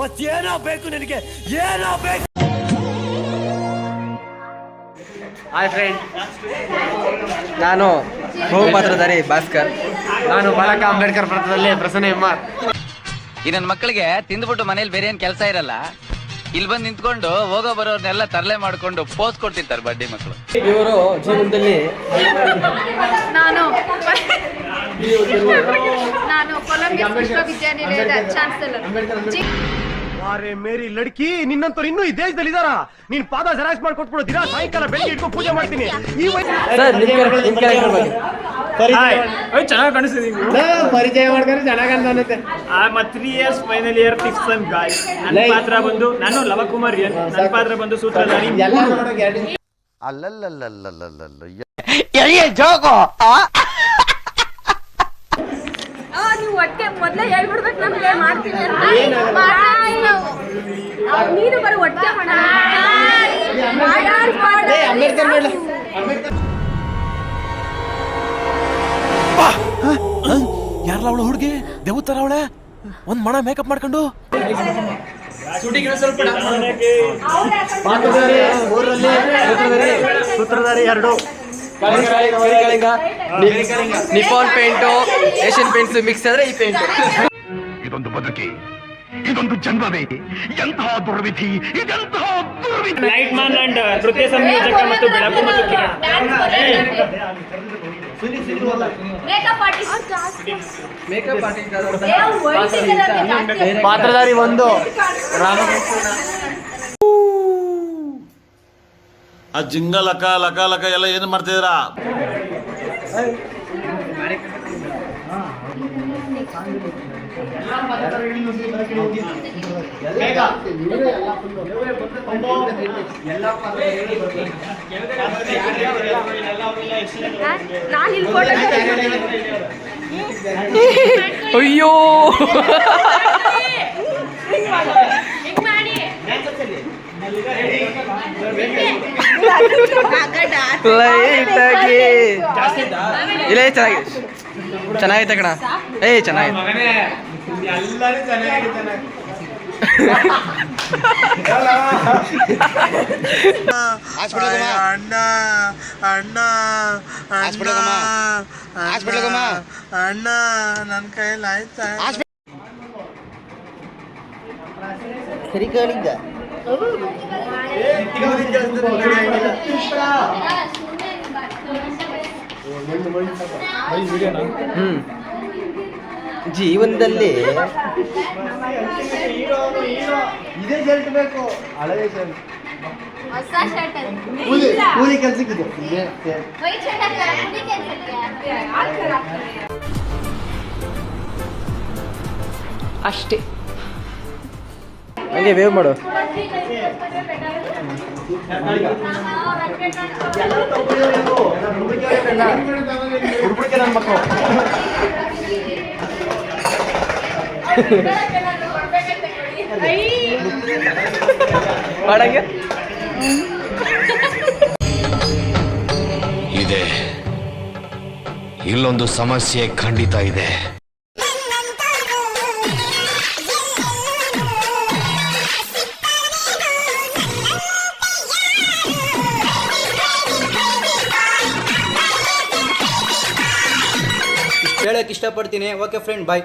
ಮತ್ತೇನೋ ಬೇಕು ನಿನಗೆ, ಏನೋ ಬೇಕು. ಹಾಯ್ ಫ್ರೆಂಡ್, ನಾನು ಬಹುಪಾತ್ರಧಾರಿ ಭಾಸ್ಕರ್. ನಾನು ಬಾಲಕ ಅಂಬೇಡ್ಕರ್ ಪತ್ರದಲ್ಲಿ ಪ್ರಸನ್ನ ಎಮ್ಮಾರ್. ಈ ನನ್ನ ಮಕ್ಕಳಿಗೆ ತಿಂದ್ಬಿಟ್ಟು ಮನೇಲಿ ಬೇರೆ ಏನ್ ಕೆಲಸ ಇರಲ್ಲ, ಇಲ್ಲಿ ಬಂದು ನಿಂತ್ಕೊಂಡು ಹೋಗೋ ಬರೋರ್ನೆಲ್ಲ ತರಲೆ ಮಾಡ್ಕೊಂಡು ಪೋಸ್ ಕೊಡ್ತಿರ್ತಾರೆ ಬಡ್ಡಿ ಮಕ್ಕಳು. ಇವರು ಜೀವನದಲ್ಲಿ ನಾನು ಕೊಲಂಬಿಯಾ ವಿಶ್ವವಿದ್ಯಾನಿಲಯದ ಚಾನ್ಸಲರ್. ಅರೆ ಮೇರಿ ಲಡ್ಕಿ, ನಿನ್ನಂತವ್ರು ಇನ್ನೂ ಈ ದೇಶದಲ್ಲಿ ಇದಾರ? ನೀನ್ ಪಾದ ಜೆರಾಕ್ಸ್ ಮಾಡ್ಕೊಟ್ಬಿಡು, ದಿನ ಸಾಯಂಕಾಲ ಬೆಳಿಗ್ಗೆ ಇಟ್ಕೊಂಡು ಪೂಜೆ ಮಾಡ್ತೀನಿ. ಚೆನ್ನಾಗಿ ಕಾಣಿಸ್ತಿದೆ, ಪರಿಚಯ ಮಾಡ್ಕೊಂಡು ಚೆನ್ನಾಗಿ ಕಾಣಿಸುತ್ತೆ. 3 years final year 6th sem guy. ನನ್ನ ಪಾತ್ರ ಬಂದು ನಾನು ಲವಕುಮಾರ್ ಎನ್. ನನ್ನ ಪಾತ್ರ ಬಂದು ಸೂತ್ರಧಾರಿ. ನೀವು ಒಟ್ಟೆ ಮೊದಲೇ ಹೇಳ್ಬಿಡ್ಬೇಕು, ನಮ್ಗೆ ಮಾಡ್ತೀನಿ ಅಂತ. ನೀನು ಬರೋ ಒಟ್ಟೆ ಯಾರಲ್ಲ ಅವಳು ಹುಡುಗಿ ದೇವತರ ಅವಳೆ, ಒಂದ್ ಮಣ ಮೇಕಪ್ ಮಾಡ್ಕೊಂಡು ಸೂತ್ರಧಾರಿ 2 Nippon paint Asian paints mix ಆದ್ರೆ ಈ ಪೇಂಟ್. ಇದೊಂದು ಬದುಕಿ, ಇದೊಂದು ಜನ್ಮವೇ, ಎಂತಹ ದುರ್ವಿಧಿ, ಇದೆಂತಹ ದುರ್ವಿಧಿ. ಲೈಟ್ ಮ್ಯಾನ್ ಅಂಡ್ ನೃತ್ಯ ಸಂಯೋಜಕ ಮತ್ತು ಬೆಳಕು ಮತ್ತು ಕಿರಣ. ಪಾತ್ರಧಾರಿ 1 ರಾಮಕೃಷ್ಣ. ಆ ಜಿಂಗ ಲಕ ಲಕ ಲಕ ಎಲ್ಲ ಏನು ಮಾಡ್ತಿದ್ದೀರಾ? ಅಯ್ಯೋ ಲೈಟ್ ಆಗಿ ಇಲ್ಲ, ಚೆನ್ನಾಗೈತೆ ಕಣ. ಚೆನ್ನಾಗೈತೆ. ಅಣ್ಣ ಅಣ್ಣ ಅಣ್ಣ ನನ್ನ ಕೈಯಲ್ಲಿ ಆಯ್ತಾ? ಸರಿ ಕೇಳಿದ್ದ ಜೀವನದಲ್ಲಿ ಇದೇ ಶರ್ಟ್ ಬೇಕು, ಹಳೇ ಶರ್ಟ್. ಕೂಲಿ ಕೆಲ್ಸಕ್ಕಿದೆ ಅಷ್ಟೇ. ಹಂಗೆ ವೇವ್ ಮಾಡು. ನನ್ನ ಮಕ್ಕಳು ಮಾಡಂಗೆ ಇದೆ, ಇಲ್ಲೊಂದು ಸಮಸ್ಯೆ ಖಂಡಿತ ಇದೆ. ಹೇಳಕ್ಕೆ ಇಷ್ಟಪಡ್ತೀನಿ. ಓಕೆ ಫ್ರೆಂಡ್, ಬಾಯ್.